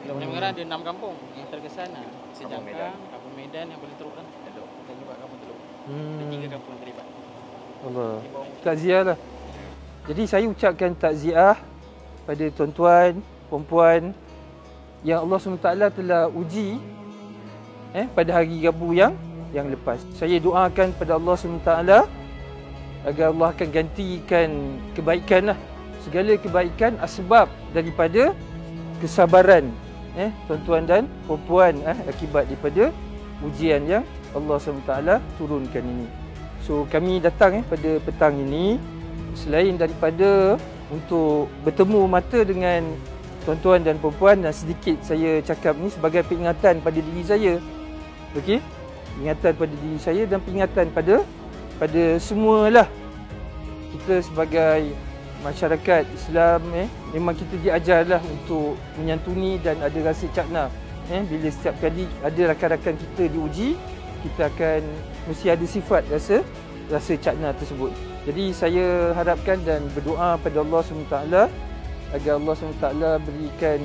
Yang Merah ada 6 kampung yang terkesan lah. Sejangkang, Kampung Medan yang paling teruk kan. Dan juga Kampung Teluk. Ada 3 kampung yang terlibat. Allah. Takziah lah. Jadi saya ucapkan takziah pada tuan-tuan, puan-puan yang Allah SWT telah uji pada hari Rabu yang lepas. Saya doakan pada Allah SWT agar Allah akan gantikan kebaikan lah. Segala kebaikan asbab daripada kesabaran tuan-tuan dan puan-puan akibat daripada ujian yang Allah SWT turunkan ini. So kami datang pada petang ini selain daripada untuk bertemu mata dengan tuan-tuan dan puan-puan, dan sedikit saya cakap ni sebagai peringatan pada diri saya. Okey? Peringatan pada diri saya dan peringatan pada semualah. Kita sebagai masyarakat Islam memang kita diajarlah untuk menyantuni dan ada rasa cakna. Bila setiap kali ada rakan-rakan kita diuji, kita akan mesti ada sifat rasa cakna tersebut. Jadi saya harapkan dan berdoa pada Allah SWT agar Allah SWT berikan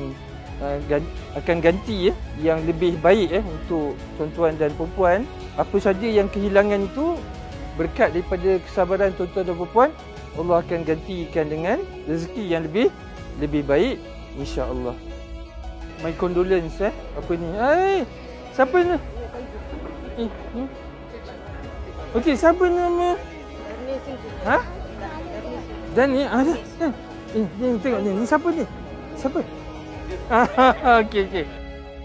akan ganti yang lebih baik untuk tuan-tuan dan puan-puan. Apa saja yang kehilangan itu berkat daripada kesabaran tuan-tuan dan puan-puan, Allah akan gantikan dengan rezeki yang lebih baik, insya-Allah. My condolence apa ni? Siapa ni? Okey, siapa nama? Ha? Dan ni ada. Ni tengok ni siapa ni? Siapa? Okey.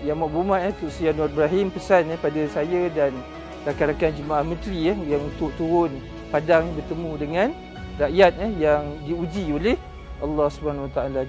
Yang maklumat Tuk Sri Anwar Ibrahim pesan pada saya dan rakan-rakan jemaah menteri yang untuk turun padang bertemu dengan rakyat yang diuji oleh Allah Subhanahu Wa Taala.